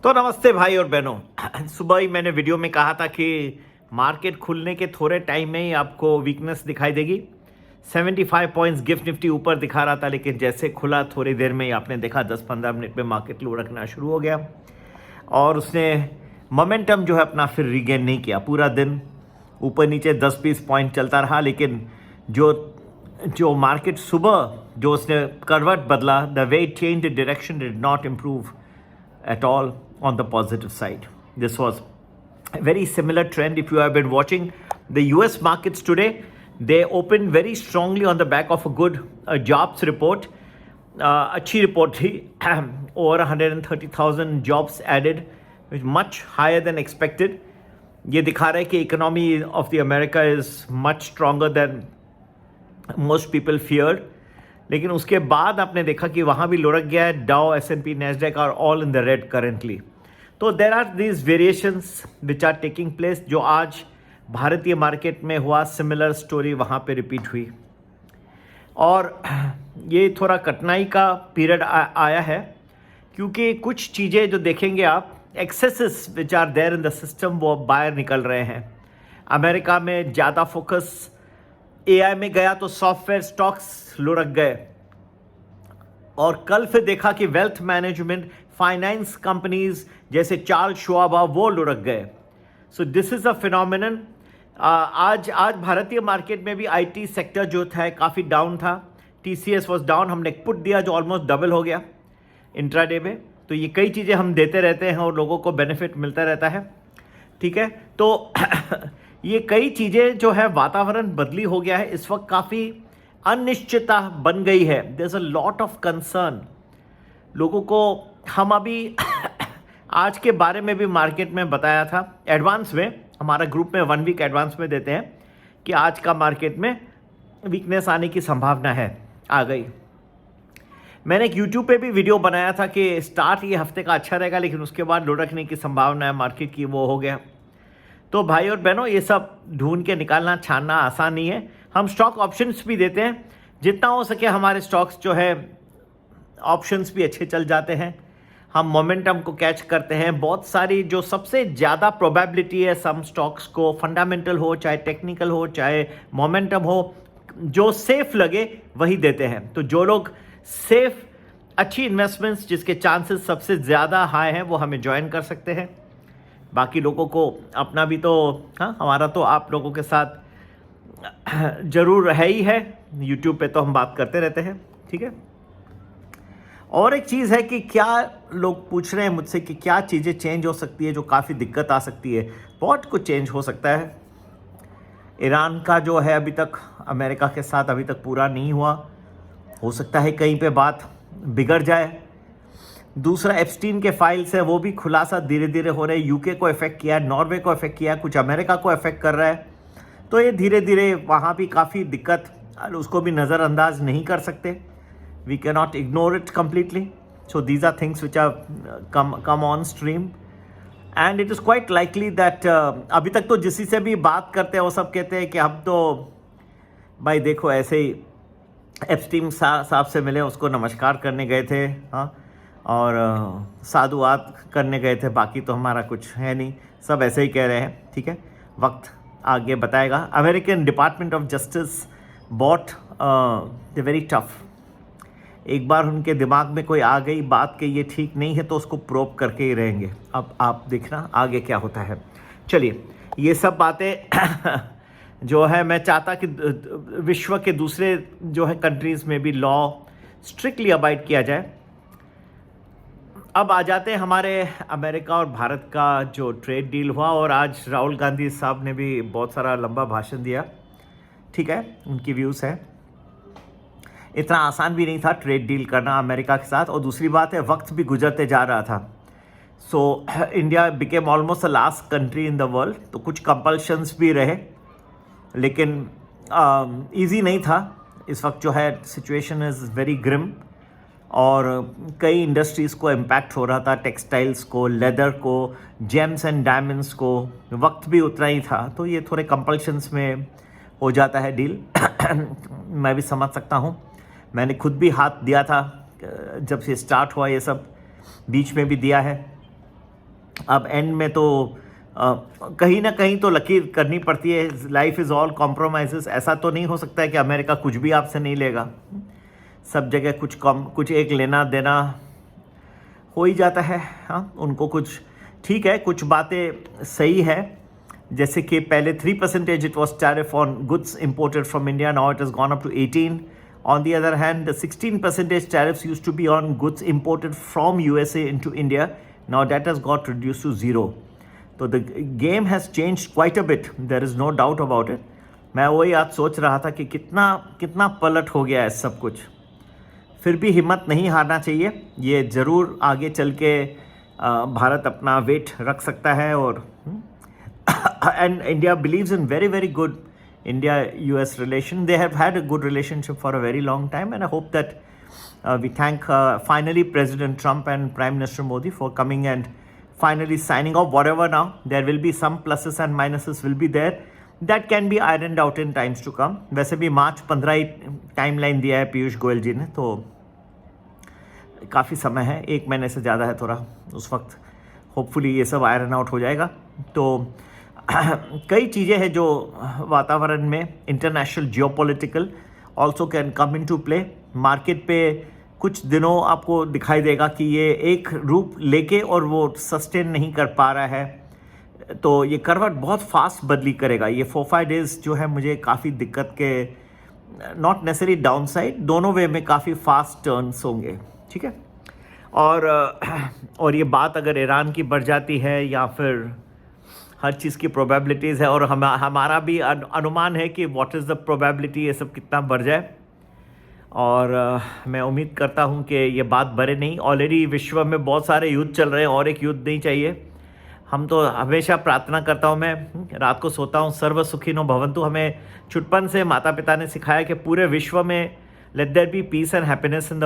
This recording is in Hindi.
तो नमस्ते भाई और बहनों। सुबह ही मैंने वीडियो में कहा था कि मार्केट खुलने के थोड़े टाइम में ही आपको वीकनेस दिखाई देगी। 75 पॉइंट्स गिफ्ट निफ्टी ऊपर दिखा रहा था, लेकिन जैसे खुला थोड़ी देर में ही आपने देखा 10-15 मिनट में मार्केट लुढ़कना शुरू हो गया और उसने मोमेंटम जो है अपना फिर रीगेन नहीं किया। पूरा दिन ऊपर नीचे 10-20 पॉइंट चलता रहा, लेकिन जो मार्केट सुबह जो उसने करवट बदला, the way it change the direction did not improve at all on the positive side. This was a very similar trend. If you have been watching the US markets today, they opened very strongly on the back of a good jobs report. अच्छी रिपोर्ट थी। Over 130,000 jobs added, which is much higher than expected. ये दिखा रहा है कि economy of the America is much stronger than most people feared. लेकिन उसके बाद आपने देखा कि वहाँ भी लुढ़क गया है। Dow, S&P, Nasdaq are all in the red currently. तो there are these variations which are taking place. जो आज भारतीय मार्केट में हुआ, सिमिलर स्टोरी वहाँ पे रिपीट हुई और ये थोड़ा कठिनाई का पीरियड आया है, क्योंकि कुछ चीज़ें जो देखेंगे आप, excesses which are there in the system, वो बाहर निकल रहे हैं। अमेरिका में ज़्यादा फोकस AI में गया तो सॉफ्टवेयर स्टॉक्स लुढ़क गए, और कल फिर देखा कि वेल्थ मैनेजमेंट, फाइनेंस कंपनीज जैसे चार्ल्स श्वाब, वो लुढ़क गए। So this is a phenomenon. आज भारतीय मार्केट में भी IT सेक्टर जो था काफ़ी डाउन था। TCS was down. हमने एक पुट दिया जो ऑलमोस्ट डबल हो गया इंट्राडे में। तो ये कई चीज़ें हम देते रहते हैं और लोगों को बेनिफिट मिलता रहता है, ठीक है। तो ये कई चीज़ें जो है, वातावरण बदली हो गया है इस वक्त, काफ़ी अनिश्चितता बन गई है। There is a lot of concern लोगों को। हम अभी आज के बारे में भी मार्केट में बताया था एडवांस में, हमारा ग्रुप में 1 वीक एडवांस में देते हैं कि आज का मार्केट में वीकनेस आने की संभावना है, आ गई। मैंने एक यूट्यूब पे भी वीडियो बनाया था कि स्टार्ट ये हफ्ते का अच्छा रहेगा, लेकिन उसके बाद लुढ़कने की संभावना है मार्केट की, वो हो गया। तो भाई और बहनों, ये सब ढूंढ के निकालना, छानना आसान नहीं है। हम स्टॉक ऑप्शंस भी देते हैं, जितना हो सके हमारे स्टॉक्स जो है ऑप्शंस भी अच्छे चल जाते हैं। हम मोमेंटम को कैच करते हैं। बहुत सारी जो सबसे ज़्यादा प्रोबेबिलिटी है सम स्टॉक्स को, फंडामेंटल हो चाहे टेक्निकल हो चाहे मोमेंटम हो, जो सेफ लगे वही देते हैं। तो जो लोग सेफ, अच्छी इन्वेस्टमेंट्स जिसके चांसेस सबसे ज़्यादा हाई हैं, वो हमें ज्वाइन कर सकते हैं। बाकी लोगों को अपना भी तो, हाँ, हमारा तो आप लोगों के साथ ज़रूर है ही है। यूट्यूब पे तो हम बात करते रहते हैं, ठीक है। और एक चीज़ है कि क्या लोग पूछ रहे हैं मुझसे कि क्या चीज़ें चेंज हो सकती है जो काफ़ी दिक्कत आ सकती है। बहुत कुछ चेंज हो सकता है। ईरान का जो है अभी तक अमेरिका के साथ अभी तक पूरा नहीं हुआ, हो सकता है कहीं पे बात बिगड़ जाए। दूसरा, एप्स्टीन के फाइल्स है, वो भी खुलासा धीरे धीरे हो रहे हैं। यूके को इफेक्ट किया है, नॉर्वे को इफेक्ट किया है, कुछ अमेरिका को इफेक्ट कर रहा है। तो ये धीरे धीरे वहाँ भी काफ़ी दिक्कत, उसको भी नज़रअंदाज नहीं कर सकते। We can not ignore it completely. So these are things which are come on stream and it is quite likely that अभी तक तो जिसी से भी बात करते हैं वो सब कहते हैं कि हम तो भाई देखो ऐसे ही एप्स्टीन साहब से मिले, उसको नमस्कार करने गए थे, हाँ, और साधुवाद करने गए थे, बाकी तो हमारा कुछ है नहीं, सब ऐसे ही कह रहे हैं, ठीक है। वक्त आगे बताएगा। American department of justice bought the very tough. एक बार उनके दिमाग में कोई आ गई बात कि ये ठीक नहीं है, तो उसको प्रोब करके ही रहेंगे। अब आप देखना आगे क्या होता है। चलिए, ये सब बातें जो है मैं चाहता कि विश्व के दूसरे जो है कंट्रीज़ में भी लॉ स्ट्रिक्टली अबाइड किया जाए। अब आ जाते हैं हमारे अमेरिका और भारत का जो ट्रेड डील हुआ, और आज राहुल गांधी साहब ने भी बहुत सारा लंबा भाषण दिया, ठीक है, उनकी व्यूज़ है। इतना आसान भी नहीं था ट्रेड डील करना अमेरिका के साथ, और दूसरी बात है वक्त भी गुजरते जा रहा था। So India became almost the last country in the world. तो कुछ कंपल्शंस भी रहे, लेकिन ईजी नहीं था। इस वक्त जो है सिचुएशन इज़ वेरी ग्रिम, और कई इंडस्ट्रीज़ को इम्पैक्ट हो रहा था, टेक्सटाइल्स को, लेदर को, जेम्स एंड डायमंड्स को। वक्त भी उतना ही था, तो ये थोड़े कंपल्शंस में हो जाता है डील। मैं भी समझ सकता हूँ, मैंने खुद भी हाथ दिया था जब से स्टार्ट हुआ ये सब, बीच में भी दिया है। अब एंड में तो कहीं ना कहीं तो लकीर करनी पड़ती है। Life is all compromises. ऐसा तो नहीं हो सकता है कि अमेरिका कुछ भी आपसे नहीं लेगा। सब जगह कुछ एक लेना देना हो ही जाता है। हाँ, उनको कुछ ठीक है, कुछ बातें सही है, जैसे कि पहले 3% it was tariff on goods imported from India, now it is gone up to 18। On the other hand, the 16% tariffs used to be on goods imported from USA into India. Now that has got reduced to 0. So the game has changed quite a bit. There is no doubt about it. मैं वही आज सोच रहा था कि कितना पलट हो गया है सब कुछ। फिर भी हिम्मत नहीं हारना चाहिए। ये ज़रूर आगे चल के भारत अपना वेट रख सकता है। और and India believes in very very good India-US relation. They have had a good relationship for a very long time, and I hope that we thank finally President Trump and Prime Minister Modi for coming and finally signing off whatever now. There will be some pluses and minuses will be there. That can be ironed out in times to come. वैसे भी मार्च 15 ही टाइमलाइन दिया है पीयूष गोयल जी ने, तो काफ़ी समय है, 1 महीने से ज़्यादा है थोड़ा। उस वक्त होपफुली ये सब आयरन आउट हो जाएगा। तो कई चीज़ें हैं जो वातावरण में international geopolitical also can come into play. Market पे कुछ दिनों आपको दिखाई देगा कि ये एक रूप लेके और वो सस्टेन नहीं कर पा रहा है, तो ये करवट बहुत फास्ट बदली करेगा। ये 4-5 डेज़ जो है मुझे काफ़ी दिक्कत के, नॉट नेसेसरी डाउन साइड, दोनों वे में काफ़ी फास्ट टर्न्स होंगे। ठीक है, और ये बात अगर ईरान की बढ़ जाती है या फिर हर चीज़ की प्रोबेबिलिटीज़ है, और हमारा भी अनुमान है कि व्हाट इज़ द प्रोबेबिलिटी ये सब कितना बढ़ जाए। और मैं उम्मीद करता हूँ कि ये बात बढ़े नहीं। ऑलरेडी विश्व में बहुत सारे युद्ध चल रहे हैं और एक युद्ध नहीं चाहिए। हम तो हमेशा प्रार्थना करता हूँ, मैं रात को सोता हूँ सर्व सुखिनो भवन्तु। हमें छुटपन से माता पिता ने सिखाया कि पूरे विश्व में let there be peace and happiness in the